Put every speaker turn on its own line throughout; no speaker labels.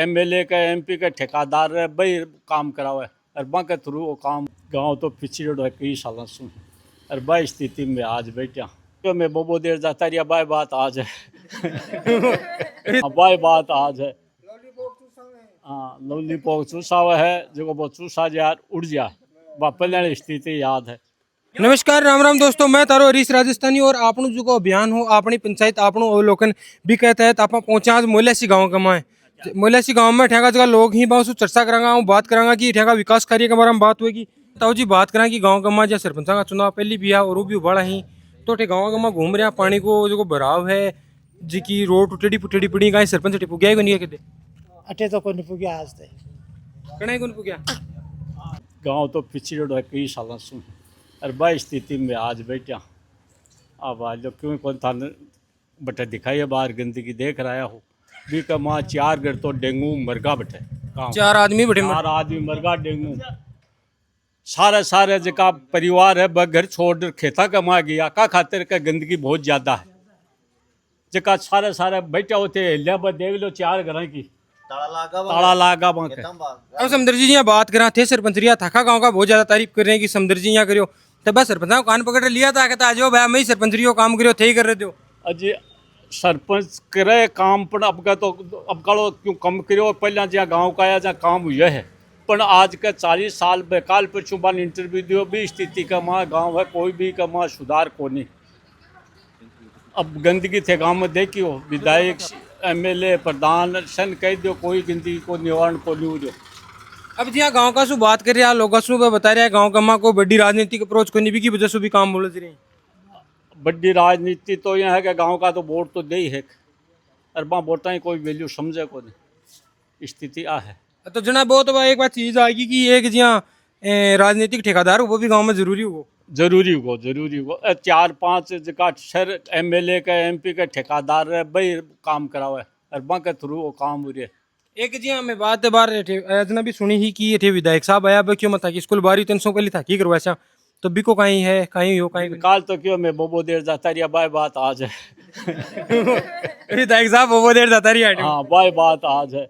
MLA का MP का ठेकेदार है भाई काम करावे और बा के थ्रू वो काम गांव तो पिछड़ो है कई सालों से और बाई स्थिति में आज बैठा तो मैं बोबो देर जाता रिया बाई बात आज है बाई बात आज है हाँ लॉलीपॉप चूसा है जो वो चूसा यार उड़ जा बा पहले स्थिति याद है।
नमस्कार राम राम दोस्तों, मैं तारो हरीश राजस्थानी और आपनो जो को अभियान हो अपनी पंचायत आपनो अवलोकन भी कहते हैं। आप पहुंचा आज मोलेसी गांव का मैं मोलेसी गांव में ठेका जगह लोग ही बहुत चर्चा करांगा हूँ, बात करांगा कि ठेका विकास कार्य के बारे में बात होगी। ताऊ जी बात करें कि गांव का माँ जहाँ सरपंच का चुनाव पहली भी है और वो भी उबाड़ा ही तो ठे गाँव का माँ घूम रहा पानी को जो भराव है जी की रोड टूटेडी पुटेडी पड़ी कहीं सरपंच टिपू गया को नहीं कहते
अटे तो कोई नहीं पुग्या आज तक
कहीं को नहीं गया
गांव तो पिछड़ो है कई सालों से और बाई स्थिति में आज बैठा अब आज जो क्यों कौन था बटे दिखाई बाहर गंदगी देख रहा हो भी का माँ 4 घर तो डेंगू मरगा बटे
4 आदमी बैठे
4 आदमी मरगा डेंगू सारे सारे जका परिवार है ब घर छोड़ खेता कमा गया का खातिर का गंदगी बहुत ज़्यादा है जका सारे सारे बैठे होते हिलिया ब देख लो 4 घर की ताला लागा वहाँ के।
अब समदर जी यहाँ बात करा थे सरपंच रिया थाका गाँव का बहुत ज्यादा तारीफ कर रहे हैं कि समदर जी यहाँ करियो तब बस सरपंच को कान पकड़ लिया था कहता आज भाई मैं सरपंच रियो काम करियो थे ही कर रहे थे
अजी सरपंच करे काम पण अब का तो अब कालो क्यों कम करो पहला जहाँ गांव का आया जहाँ काम हुआ है पण आज के 40 साल बेकाल पिछुबान इंटरव्यू दियो भी स्थिति का माँ गांव है कोई भी का माँ सुधार को नहीं। अब गंदगी थे गांव में देखियो विधायक एमएलए प्रधान सन कह दो कोई गंदगी को निवारण को नहीं हो।
अब जी गांव का सु बात कर रहा लोग बता रहे हैं गांव का माँ को बड़ी राजनीतिक अप्रोच करने भी की वजह से भी काम बोल रहे हैं।
बड़ी राजनीति तो यह है कि गांव का तो वोट तो दे ही है और वहाँ वोटा ही कोई वैल्यू समझे को नहीं स्थिति आ है।
तो जना बहुत एक बात चीज आएगी कि एक जी राजनीतिक ठेकेदार वो भी गांव में जरूरी हो
जरूरी हो 4-5 जगह शहर एमएलए का एमपी का ठेकेदार है भाई काम करावे और वहाँ के थ्रू वो काम हो रहे।
एक जी मैं बात बार अजना भी सुनी ही कि थे विधायक साहब आया क्यों मत कि स्कूल बारी 300 पहले था की करवाया तो बिको कहीं है कहीं हो कहीं
काल तो क्यों मैं बोबो देर जाता रिया बाय बात आज है
विधायक साहब वो देर जाता रही
हाँ बाय बात आज है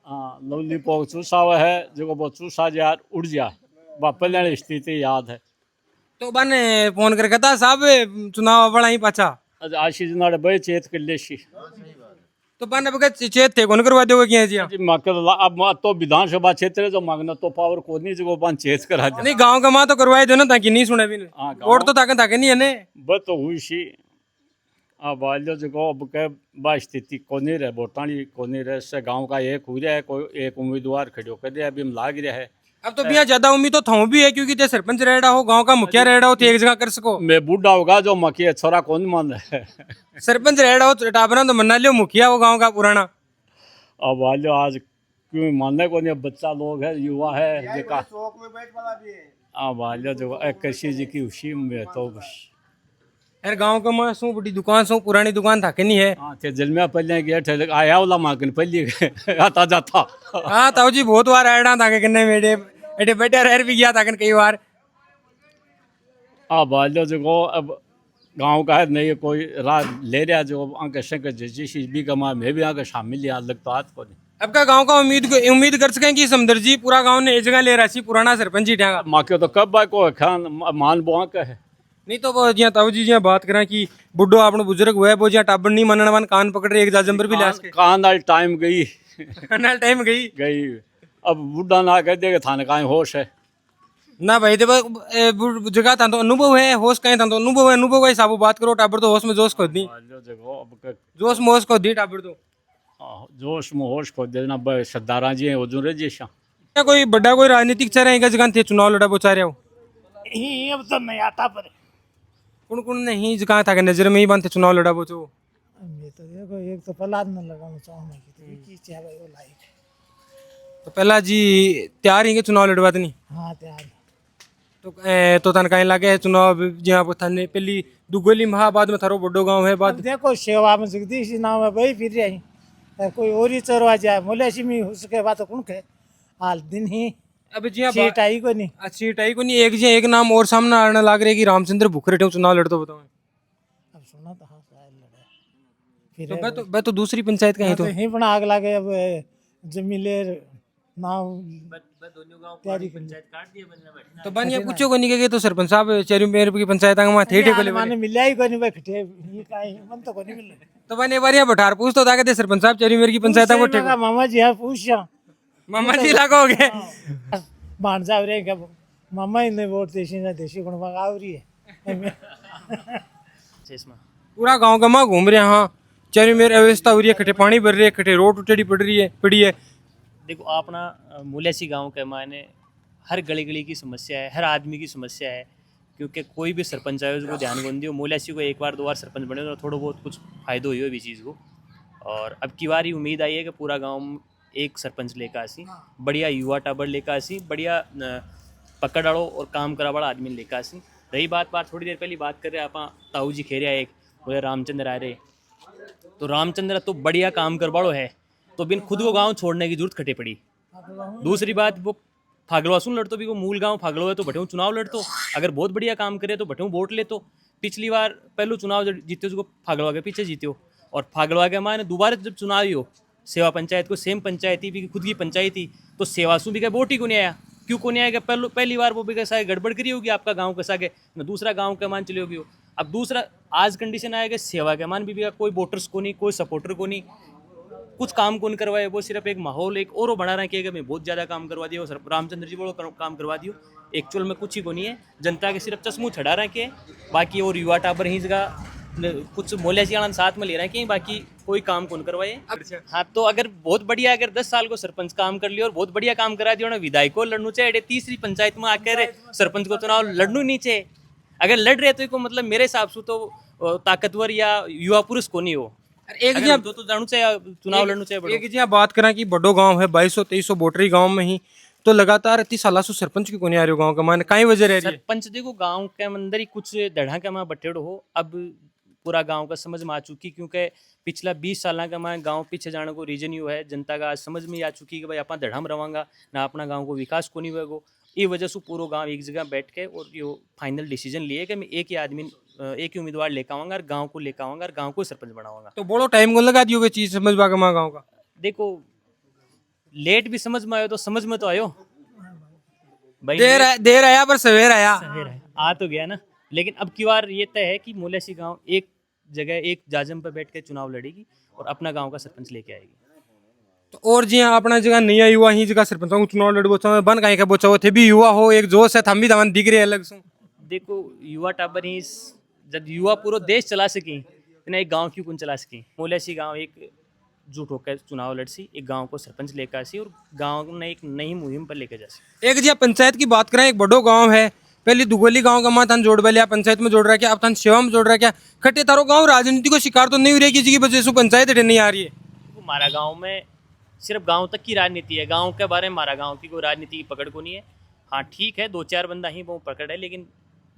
हाँ लॉलीपॉप चूसा है जो वो चूसा यार उड़ जा पहले स्थिति याद है।
तो बने फोन कर कहता साहब चुनाव बड़ा ही पाछा
आशीष नाड़े भाई चेत कर लेशी
तो बने बगैर चेत थे कौन करवा दोगे क्या जी
अब तो विधानसभा क्षेत्र है जो मांगना तो पावर को नहीं जो बन चेत करा दे
नहीं गांव का माँ तो करवाए दो ना ताकि नहीं सुने भी वोट तो ताकि ताकि नहीं है ने
बस तो हुई सी अब वालो जो अब के बा स्थिति को नहीं रहे वोटानी को नहीं रहे से गांव का एक हो रहा है कोई एक उम्मीदवार खड़ो कर दिया अभी हम लाग रहा है।
अब तो भैया ज्यादा उम्मीद तो थाऊ भी है क्योंकि ते सरपंच रहड़ा हो गांव का मुखिया रहड़ा हो तो एक जगह कर सको
मैं बूढ़ा होगा जो मखिया छोरा कौन मान है
सरपंच रहड़ा हो टाबरा तो मना लियो मुखिया हो गांव का पुराना
अब वालो आज क्यों मानने को नहीं बच्चा लोग है युवा है जो अब वालो जो कृषि जी की उसी में तो बस
यार गांव का मैं सो बड़ी दुकान सो पुरानी दुकान था कि नहीं है
हाँ थे जल में पहले गया थे आया वाला मांगन पहले आता जाता
हाँ ताऊ जी बहुत बार रहना था कि किन्ने मेरे एटे बेटे रह भी गया था कई बार
अब वालो जो अब गांव का है नहीं कोई राह ले रहा जो आगे शंकर जैसी भी कमा मैं भी आगे शामिल लिया अलग तो आज को नहीं।
अब का गांव का उम्मीद कर सकें कि समदर जी पूरा गांव ने एक जगह ले रहा पुराना सरपंच ही ठेगा
माँ के तो कब को खान मान बुआ का है
नहीं तो वो जिया ताऊ जी जिया बात करें कि बुड्ढो आपने बुजुर्ग हुआ है वो जिया टाबर नहीं मनने वान कान पकड़ रहे एक जाजंबर भी लाश के
कान वाली टाइम गई
नाल टाइम गई
अब बुढ़ा ना कह देगा थाने का होश है
ना भाई देखो जगह था तो अनुभव है होश कहीं था तो अनुभव का हिसाब बात करो टाबर तो होश में जोश खो दी जोश में होश खो दी टाबर तो
जोश में होश खो देना सरदारा जी हैं हजूर जी
क्या कोई बड़ा कोई राजनीतिक चेहरा है जगह थे चुनाव लड़ा वो चाह रहे हो
अब तो नहीं आता पर
कौन कौन नहीं जगह था नजर में ही बनते चुनाव लड़ा वो तो
मैं तो देखो एक तो प्रहलाद न लगाऊं चाहूंगा कि तो एक ही चाहे भाई वो लाइक
तो पहला जी तैयार ही के चुनाव लड़वा नहीं
हाँ तैयार
तो तन कहीं लगे चुनाव जहाँ पर थाने पहली दुगोली महाबाद में थारो बड़ो गांव है
अब
बाद
देखो सेवा में जगदीश नाम है भाई फिर रही कोई और ही चरवा जाए मोलेसी में उसके बाद कौन के हाल दिन ही
अब जी
सीट आई को नहीं
सीट आई को नहीं एक जी एक नाम और सामने आने लग रहे कि रामचंद्र भूखरेटे चुनाव लड़ते बताओ
अब सुना तो हाँ शायद लड़े फिर
तो मैं तो दूसरी पंचायत का ही तो
ही पण आग लागे अब जमीलेर नाव तैयारी कर
तो बनिया पूछो को नहीं के तो सरपंच साहब चेरी मेर की पंचायत में थे थे कोले
माने मिल्या ही कोनी बे खटे ये काई मन तो कोनी मिले
तो बने बारिया बठार पूछ तो ताके सरपंच साहब चेरी मेर की पंचायत को ठेको
मामा जी है पूछा
मामा जी लागोगे
भाणजा रे का मामा ही ने वोट देशी गुण आवरी है
पूरा गांव का मां घूम रहे हाँ चेरी मेर अव्यवस्था हो रही है खटे पानी भर रही है खटे रोड टूटेड़ी पड़ी है
देखो अपना मूल्यासी गांव के मायने हर गली गली की समस्या है, हर आदमी की समस्या है, क्योंकि कोई भी सरपंच आए उसको ध्यान को नहीं दियो। मूल्यासी को एक बार दो बार सरपंच बने तो थोड़ा बहुत कुछ फायदा हुई भी चीज़ को। और अब की बार उम्मीद आई है कि पूरा गांव एक सरपंच लेकर आसी, बढ़िया युवा टाबर लेकर आसी, बढ़िया पकड़ वालों और काम करा वाला आदमी लेकर आसी। रही बात थोड़ी देर पहले बात कर रहे आप ताऊ जी खेरिया एक बोले रामचंद्र आ रहे, तो रामचंद्र तो बढ़िया काम कर वालो है, तो बिन खुद को गांव छोड़ने की जरूरत खटे पड़ी। दूसरी बात वो फागड़वासुन लड़तो भी वो मूल गांव फागड़ो है तो बटे चुनाव लड़तो, अगर बहुत बढ़िया काम करे तो बटे वोट लेतो। पिछली बार पहलू चुनाव जब जीते उसको फागड़वा के पीछे जीते हो, और फागड़वा के माने दोबारा जब चुनाव ही हो सेवा पंचायत को सेम पंचायत ही भी खुद की पंचायत थी, तो सेवासु भी का वोट ही को नहीं आया। क्यों को नहीं आएगा? पहली बार वो भी कैसा गड़बड़ करी होगी आपका गाँव कैसा के न दूसरा गाँव के मान चली होगी हो। अब दूसरा आज कंडीशन आएगा सेवा के मान भी कोई वोटर्स को नहीं, कोई सपोर्टर को नहीं, कुछ काम कौन करवाए, वो सिर्फ एक माहौल एक और बना रहे कि मैं बहुत ज़्यादा काम करवा दिया, सर रामचंद्र जी बोलो काम करवा दियो। एक्चुअल में कुछ ही को नहीं है, जनता के सिर्फ चश्मू चढ़ा रहे के बाकी, और युवा टाबर ही जगह कुछ मोल्यासियाण साथ में ले रहे हैं कि बाकी कोई काम कौन करवाए। हाँ तो अगर बहुत बढ़िया अगर 10 साल को सरपंच काम कर लिया और बहुत बढ़िया काम करा दिया, विधायक को लड़नू चाहिए, तीसरी पंचायत में आकर सरपंच को चुनाव लड़नू नहीं चाहिए। अगर लड़ रहे तो मेरे हिसाब से तो ताकतवर या युवा पुरुष को नहीं हो।
एक जी
तो जानो चाहिए चुनाव लड़ना चाहिए।
एक जी बात करा कि बड़ो गांव है 2200-2300 वोटरी गांव में ही, तो लगातार 30 साल से सरपंच की को नहीं आ रहे हो गांव का मान कई वजह रह रही है?
सरपंच देखो गांव के अंदर ही कुछ दढ़ा के माँ बटेड़ो हो, अब पूरा गांव का समझ में आ चुकी, क्योंकि पिछला 20 साल का माँ गांव पीछे जाने को रीजन यू है, जनता का आज समझ में आ चुकी कि भाई अपना दढ़ा में रवांगा ना, अपना गाँव को विकास को नहीं होगा। ये वजह से पूरा गांव एक जगह बैठ के और ये फाइनल डिसीजन लिए कि मैं एक ही आदमी एक ही उम्मीदवार लेकर आऊंगा और गांव को लेकर आऊंगा और गांव को सरपंच बनाऊंगा।
तो बड़ो टाइम को लगा दियो चीज समझ पा के गाँव का?
देखो लेट भी समझ में आयो तो समझ में तो आयो भाई,
देर आया पर सवेर आया
आ तो गया ना। लेकिन अब की बार ये तय है कि मूल्यासी गांव एक जगह एक जाजम पर बैठ के चुनाव लड़ेगी और अपना गांव का सरपंच लेके आएगी।
तो और जी हाँ अपना जगह नया युवा ही जगह सरपंच को चुनाव लड़बो चाहे बन कहीं का बोचा थे भी युवा हो, एक जोश है थम भी तमन दिख रहे अलग से।
देखो युवा टाबर ही जब युवा पूरा देश चला सकी तो एक गांव क्यों कौन चला सकी। मूल्यासी गांव एक जुट होकर चुनाव लड़सी, एक गांव को सरपंच लेकर आसी और गांव ने एक नई मुहिम पर लेकर जासी।
एक जी पंचायत की बात करें, एक बड़ो गांव है, पहले दुगोली गांव का मां थान जोड़ लिया पंचायत में जोड़ रहा क्या, अब थान सेवा में जोड़ रहा क्या, खट्टे तारो गांव राजनीति को शिकार तो नहीं हो रही किसी की वजह से पंचायत नहीं आ रही है।
हमारा गाँव में सिर्फ गांव तक की राजनीति है, गांव के बारे में हमारा गांव की कोई राजनीति की पकड़ को नहीं है। हाँ ठीक है 2-4 बंदा ही वो पकड़ है, लेकिन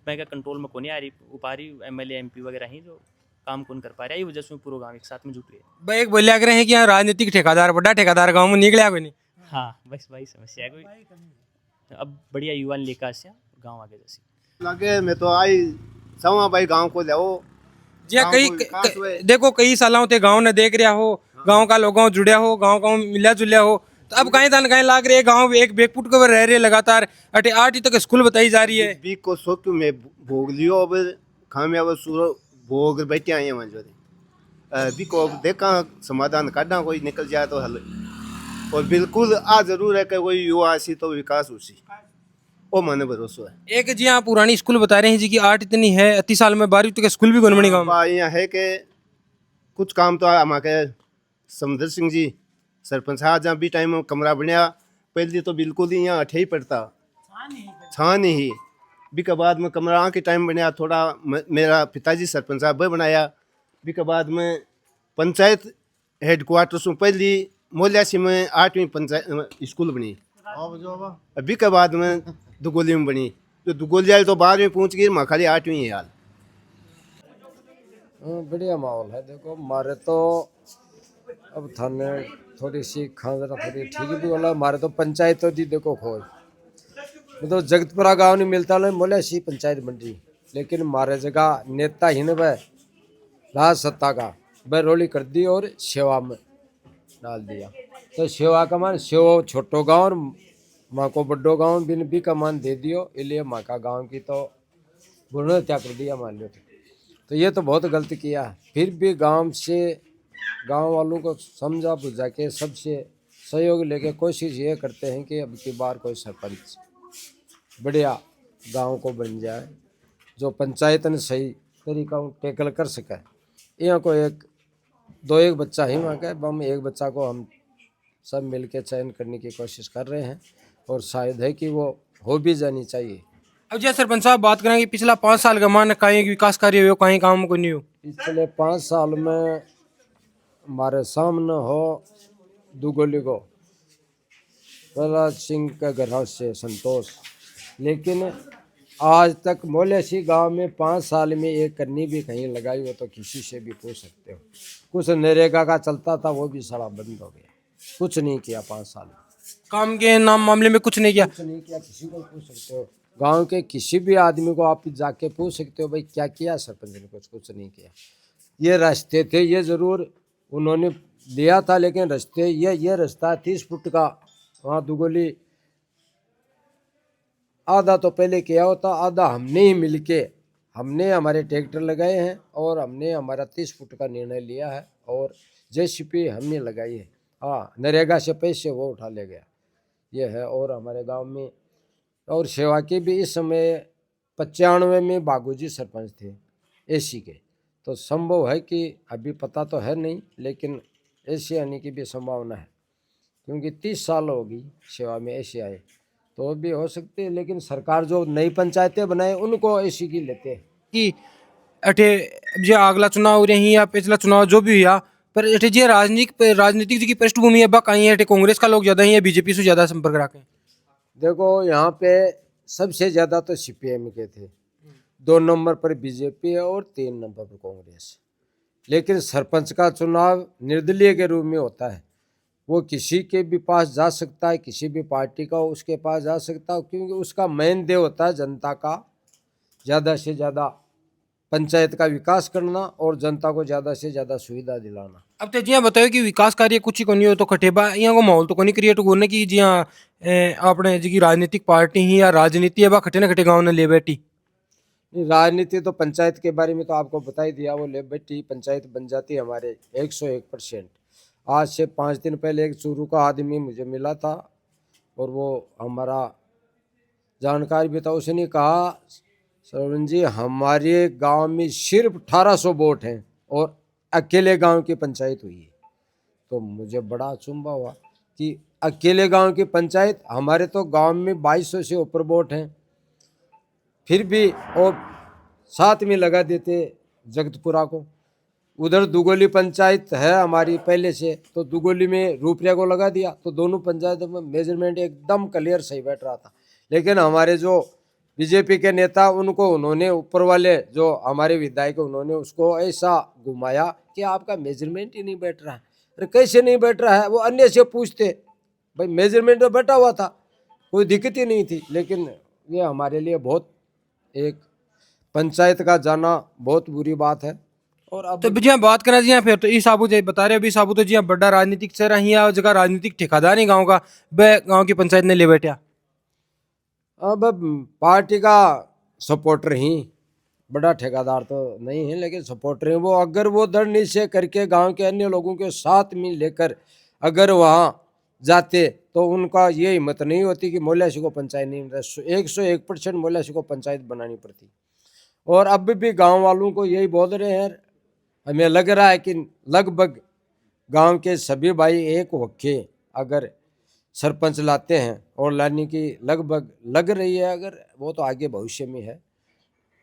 मैं का कंट्रोल में को नहीं आ रही, उपा रही MLA MP वगैरह ही जो काम कौन कर पा रहा है, ये वजह से पूरा गांव एक साथ में जुट गए।
भाई एक बोलिया रहे हैं कि यहाँ राजनीतिक ठेकेदार बड़ा ठेकेदार गाँव में निकला कोई नहीं।
हाँ बस वही समस्या है कोई। अब बढ़िया युवा लेकर आसिया गाँव आगे जैसे
लगे मैं तो आई सवा भाई गांव को जाओ
जी कई देखो कई सालों ते गांव ने देख रहा हो, गांव का लोगों जुड़िया हो, गांव का मिला जुलिया हो, तो अब कहीं तन कहीं लाग रहे गांव एक बेकपुट के रह रहे लगातार 8 तक स्कूल बताई जा रही है।
बी को सो क्यों मैं भोग लियो अब खामे अब सूरो भोग बैठे आए हैं जो बी को अब देखा समाधान काढ़ा कोई निकल जाए तो हल। और बिल्कुल आ जरूर है कि कोई युवा सी तो विकास उसी ओ माने भरोसा है।
एक जी हाँ पुरानी स्कूल बता रहे हैं जी की 8 इतनी है 30 साल में 12 तक स्कूल भी बनी गाँव में।
यहाँ है कि कुछ काम तो हमारे समदर सिंह जी सरपंच साहब जहाँ भी टाइम में कमरा बनया पहले तो बिल्कुल ही यहाँ अठे ही पड़ता छान ही भी के बाद में कमरा के टाइम बनया थोड़ा मेरा पिताजी सरपंच साहब बनाया भी के बाद में पंचायत हेडक्वार्टर से पहली मोल्यासी में 8वीं पंचायत स्कूल बनी, अभी के बाद में दुगोली में बनी, तो दुगोली आई तो 12वीं पहुँच गई माँ खाली 8वीं है हाल।
बढ़िया माहौल है। देखो मारे तो अब थाने थोड़ी सी खाना थोड़ी ठीक भी होला, मारे तो पंचायत तो दी देखो खोज तो जगतपुरा गांव नहीं मिलता ना मोल्यासी पंचायत बन रही, लेकिन मारे जगह नेता ही न राज सत्ता का बरौली कर दी और सेवा में डाल दिया। तो सेवा का मान सेवा छोटो गाँव और माँ को बड्डो गाँव बिन भी का मान दे दियो, इसलिए माँ का गाँव की तो पूर्ण हत्या कर दिया मान लो। तो ये तो बहुत गलत किया। फिर भी गांव वालों को समझा बुझा के सबसे सहयोग लेके कोशिश ये करते हैं कि अब की बार कोई सरपंच बढ़िया गांव को बन जाए, जो पंचायत ने सही तरीका टैकल कर सके। यहाँ को एक बच्चा ही वहाँ का, हम एक बच्चा को हम सब मिल के चयन करने की कोशिश कर रहे हैं और शायद है कि वो हो भी जानी चाहिए।
अब जैसे सरपंच साहब बात करेंगे पिछला 5 साल का मान कहीं विकास कार्य हो कहीं काम को नहीं हो।
पिछले 5 साल में हमारे सामने हो दुगोली को प्रहलाद सिंह के घर से संतोष, लेकिन आज तक मोलेसी गांव में 5 साल में एक करनी भी कहीं लगाई हो तो किसी से भी पूछ सकते हो। कुछ नरेगा का चलता था वो भी सारा बंद हो गया, कुछ नहीं किया 5 साल में।
काम के नाम मामले में कुछ नहीं किया।
कुछ नहीं किया, किसी को पूछ सकते हो, गांव के किसी भी आदमी को आप जाके पूछ सकते हो भाई क्या किया सरपंच ने, कुछ नहीं किया। ये रास्ते थे, ये जरूर उन्होंने दिया था, लेकिन रास्ते ये रास्ता 30 फुट का वहाँ दुगोली आधा तो पहले किया होता, आधा हमने ही मिलके हमने हमारे ट्रैक्टर लगाए हैं और हमने हमारा 30 फुट का निर्णय लिया है और जेसीपी हमने लगाई है। हाँ, नरेगा से पैसे वो उठा ले गया, ये है। और हमारे गांव में और सेवा के भी इस समय 95 में बागूजी सरपंच थे एसी के, तो संभव है कि अभी पता तो है नहीं, लेकिन ऐसे आने की भी संभावना है क्योंकि 30 साल हो गई सेवा में ऐसे आए, तो भी हो सकते हैं। लेकिन सरकार जो नई पंचायतें बनाए उनको ऐसी की लेते हैं
कि अठे जो अगला चुनाव हो रही या पिछला चुनाव जो भी हुआ, पर अठे जो राजनीतिक की पृष्ठभूमि है बा कहीं है, कांग्रेस का लोग ज्यादा ही है बीजेपी से ज्यादा संपर्क रखें।
देखो यहाँ पे सबसे ज़्यादा तो सीपीएम के थे, 2 नंबर पर बीजेपी है और 3 नंबर पर कांग्रेस। लेकिन सरपंच का चुनाव निर्दलीय के रूप में होता है, वो किसी के भी पास जा सकता है, किसी भी पार्टी का उसके पास जा सकता है, क्योंकि उसका मेन ध्येय होता है जनता का ज़्यादा से ज़्यादा पंचायत का विकास करना और जनता को ज़्यादा से ज़्यादा सुविधा दिलाना।
अब तो जिया बताओ कि विकास कार्य कुछ ही को नहीं हो तो खटेबा यहाँ को माहौल तो को नहीं क्रिएट होने की जिया अपने जी राजनीतिक पार्टी ही या राजनीति है बा खटे ना खटे गाँव ने ले बैठी।
राजनीति तो पंचायत के बारे में तो आपको बता ही दिया, वो ले बैठी पंचायत बन जाती है हमारे 101%। आज से 5 दिन पहले एक चूरू का आदमी मुझे मिला था और वो हमारा जानकारी भी था, उसने कहा सरवन जी हमारे गांव में सिर्फ 1800 वोट हैं और अकेले गांव की पंचायत हुई है। तो मुझे बड़ा अचंभा हुआ कि अकेले गांव की पंचायत, हमारे तो गांव में 2200 से ऊपर वोट हैं, फिर भी और साथ में लगा देते जगतपुरा को। उधर दुगोली पंचायत है हमारी पहले से, तो दुगोली में रूपरेखा को लगा दिया, तो दोनों पंचायतों में मेजरमेंट एकदम क्लियर सही बैठ रहा था। लेकिन हमारे जो बीजेपी के नेता उन्होंने ऊपर वाले जो हमारे विधायक उन्होंने उसको ऐसा घुमाया कि आपका मेजरमेंट ही नहीं बैठ रहा है। अरे कैसे नहीं बैठ रहा है, वो अन्य से पूछते भाई मेजरमेंट तो बैठा हुआ था, कोई दिक्कत ही नहीं थी। लेकिन ये हमारे लिए बहुत एक पंचायत का जाना बहुत बुरी बात है। और अब
तो जी बात करें जी फिर तो इस साबू जी बता रहे अभी साबू तो जी बड़ा राजनीतिक चेहरा ही है, जगह राजनीतिक ठेकेदार ही गाँव का वह गाँव की पंचायत ने ले बैठा।
अब पार्टी का सपोर्टर ही, बड़ा ठेकेदार तो नहीं है लेकिन सपोर्टर है वो। अगर वो दृढ़ निश्चय करके गांव के अन्य लोगों के साथ में लेकर अगर वहाँ जाते तो उनका ये हिम्मत नहीं होती कि मोल्यासी को पंचायत नहीं, 101% मोल्यासी को पंचायत बनानी पड़ती। और अब भी गांव वालों को यही बोल रहे हैं, हमें लग रहा है कि लगभग गांव के सभी भाई एक होके अगर सरपंच लाते हैं और लाने की लगभग लग रही है, अगर वो तो आगे भविष्य में है,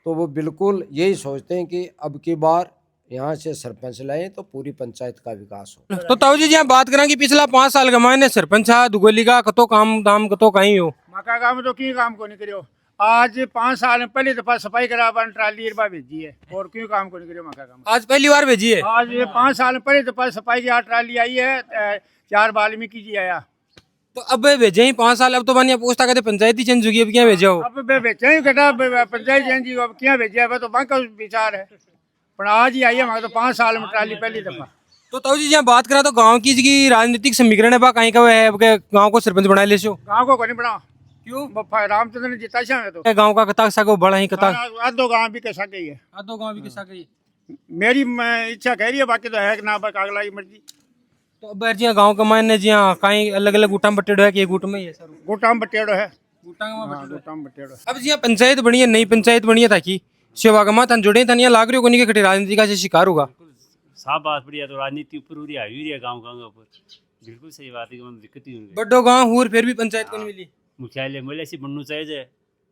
तो वो बिल्कुल यही सोचते हैं कि अब की बार यहाँ से सरपंच लाएं तो पूरी पंचायत का विकास हो।
तो ताऊ जी यहाँ बात करें कि पिछला 5 साल का मायने सरपंच दुगोली का कतो काम दाम कतो कहीं हो
मका काम तो की काम को नहीं करियो। आज 5 साल में पहली दफा सफाई करावन ट्राली इरबा भेजी है और क्यों काम को नहीं करियो मका काम।
आज पहली बार भेजी है।
आज 5 साल में पहली दफा सफाई की ट्राली आई है, 4 वाल्मीकि जी आया।
तो अब भेजे ही 5 साल, अब तो मानिए पूछता कहते पंचायती चेंज होगी, अब क्या भेजा हो।
अब भेजे ही कटा पंचायत चेंज अब क्या भेजा है, तो बाकी विचार है। पर आज ही आई है हमारे तो 5 साल में ट्राली पहली दफा।
तो ताऊ जी जहाँ बात करा तो गांव की राजनीतिक समीकरण है बा कहीं का है गांव को सरपंच बना ले सो
गाँव को नहीं बना
क्यों
बप्पा रामचंद्र ने जिता है तो
गांव का कता सागो बड़ा ही कता
आधो गाँव भी कैसा गई है।
आधो गांव भी के सागे
मेरी इच्छा कह रही है, बाकी तो है कि ना बाकी अगला की मर्जी।
तो अब जिया गांव का मायने जिया कहीं अलग अलग गुटा में बटेड़ो है कि एक गुट में ही है सर
गोटा में बटेड़ो है।
गुटा में
हाँ, गोटा में बटेड़ो है।
अब जिया पंचायत बनी है नई पंचायत बनी है ताकि सेवा का मातन जुड़े तनिया लाग रही हो कोनी के खटे राजनीति का से शिकार होगा।
साफ बात बढ़िया तो राजनीति ऊपर उड़ी आई हुई है गाँव गाँव ऊपर, बिल्कुल सही बात है कि मतलब दिक्कत ही होगी।
बड्डो गांव हुर फिर भी पंचायत को नहीं मिली।
मुख्यालय मोले से बनना चाहिए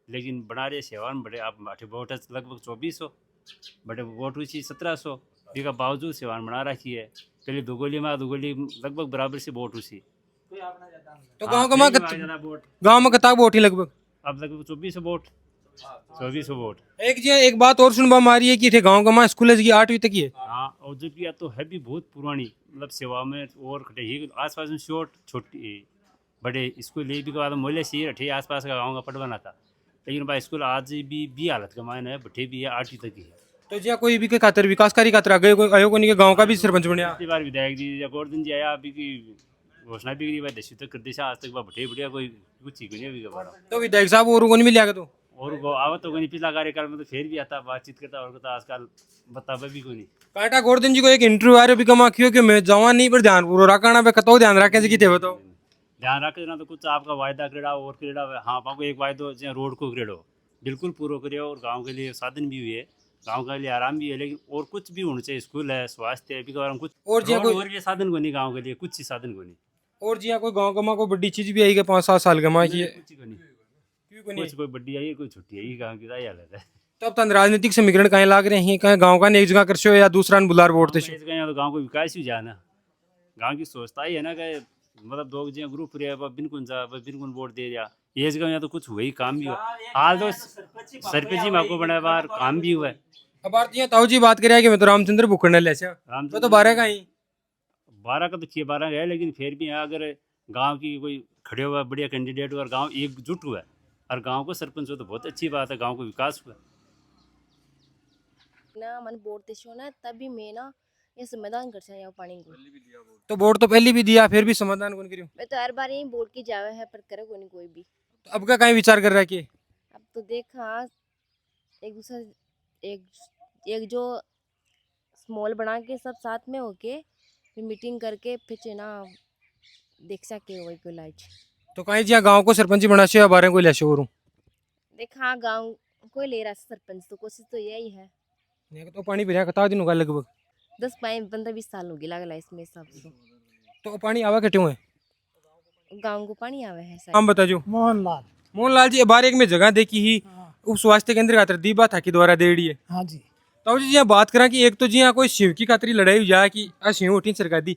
लेकिन बना रहे सेवान बड़े आप अठे वोट है लगभग 2400 बड़े वोट हुई 1700 का बावजूद सेवान बना रखी है। पहले दुगोली में दुगोली लगभग बराबर से वोट हुई
तो गांव का गांव में कता वोट ही लगभग
अब लगभग 2400 वोट।
एक जी एक बात और सुनवा मारी है कि थे गांव का मां स्कूल है 8वीं तक ही है।
हाँ और जो किया तो है भी बहुत पुरानी मतलब सेवा में और खटे ही आस पास में छोटी बड़े स्कूल ये भी बाद मोहल्ले से अठे आस पास का गाँव का पट बना था लेकिन भाई स्कूल आज भी हालत का मायने है बठे भी है 8वीं तक ही है।
तो जी कोई भी के खातर विकासकारी खातर आगे कोई आयो कोनी के गांव का भी सरपंच बनया
पिछली बार विधायक जी या गोवर्धन जी आया अभी की घोषणा भी करी भाई 10वीं तक कर दी आज तक बठे बढ़िया कोई कुछ ही नहीं अभी का बारा।
तो विधायक साहब और को नहीं मिल तो
और वो आवत तो कोई पिछला कार्यकाल में तो फिर भी आता बातचीत करता और कहता आजकल बतावे भी कोई नहीं।
काटा गोवर्धन जी को एक इंटरव्यू आ रहा भी कमा क्यों कि मैं जवान नहीं पर ध्यान पूरा रखना पे कतो ध्यान रखे जी थे बताओ
ध्यान रखे ना तो कुछ आपका वायदा करेड़ा और करेड़ा हाँ आपको एक वायदो रोड को करेड़ो बिल्कुल पूरा करे और गाँव के लिए साधन भी हुए गाँव के लिए आराम भी है लेकिन और कुछ भी होना चाहिए स्कूल है स्वास्थ्य है अभी कुछ और भी साधन को नहीं गाँव के लिए कुछ ही साधन को नहीं।
और जी कोई गाँव का माँ को बड़ी चीज भी आई 5-7 साल का माँ की
कुछ कोई बड्डी आई कोई छुट्टी आई गाँव की हालत है।
तो अब राजनीतिक समीकरण कहीं लाग रहे हैं कहीं गाँव का एक जगह कर या दूसरा बुलार वोट दे
तो गाँव को विकास ही जाना गाँव की सोचता ही है ना कि मतलब दो जी ग्रुप बिनकुन वोट दे दिया ये जगह यहाँ तो कुछ हुआ ही काम भी हुआ हाल तो सरपंच जी आपको बड़ा बार काम भी हुआ है।
अब आरती ताऊ जी बात करें कि मैं तो रामचंद्र भूखंड ले रामचंद्र तो 12 का ही
12 का तो 12 है लेकिन फिर भी अगर गांव की कोई खड़े हुआ बढ़िया कैंडिडेट हुआ और गांव एकजुट हुआ और गांव को सरपंच हो तो बहुत अच्छी बात है गांव को विकास हुआ
ना मन वोट देशो ना तभी मैं ना ये समाधान कर सकता पानी को
तो वोट तो पहले भी दिया फिर भी समाधान कौन करियो
मैं तो हर बार यही वोट की जावे है पर करे कोई भी
तो अब का कहीं विचार कर रहा है कि
अब तो देख हाँ एक दूसरा एक जो स्मॉल बना के सब साथ में होके फिर मीटिंग करके फिर ना देख सके वही को लाइच
तो कहीं जी गाँव को सरपंच बना या 12 को ले
देख हाँ गाँव कोई ले रहा सरपंच तो कोशिश तो यही है
तो पानी पिया कता दिन होगा लगभग
10-15-20 साल होगी लगला इसमें सब
तो पानी आवा के क्यों है
गाँव को पानी आवे है
हम बता जो मोहनलाल जी बार एक में जगह देखी ही उप स्वास्थ्य केंद्र खातर दीबा था कि द्वारा दे रही है।
हाँ जी
तो जी यहाँ बात करा कि एक तो जी यहाँ कोई शिव की खातरी लड़ाई हुई जा कि शिव उठी सरकार दी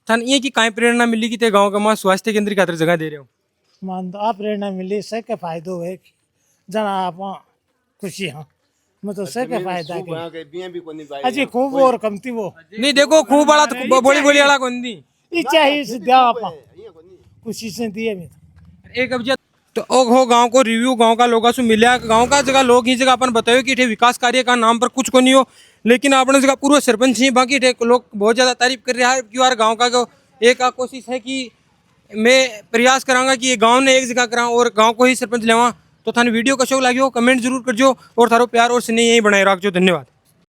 थान ये की काई प्रेरणा मिली कि ते गांव का मां स्वास्थ्य केंद्र की खातर जगह दे रहे हो
मान तो आप प्रेरणा मिली से के फायदो है जना आप खुशी हाँ मतलब से के फायदा अजी खूब और कमती वो
नहीं देखो खूब वाला तो बोली वाला कौन दी
इच्छा ही से दिया आप खुशी से दिए में
एक अब तो हो गांव को रिव्यू गांव का लोगों से मिला गांव का जगह लोग ही जगह अपन बताओ कि ठे विकास कार्य का नाम पर कुछ को नहीं हो लेकिन आपने जगह पूर्व सरपंच ही बाकी ठे लोग बहुत ज़्यादा तारीफ कर रहा है क्यों गांव का एक कोशिश है कि मैं प्रयास करांगा कि ये गांव ने एक जगह कराऊं और गांव को ही सरपंच लेवा तो थाने वीडियो कशो लगे कमेंट जरूर करजो और थारो प्यार और स्नेह यही बनाए रखो। धन्यवाद।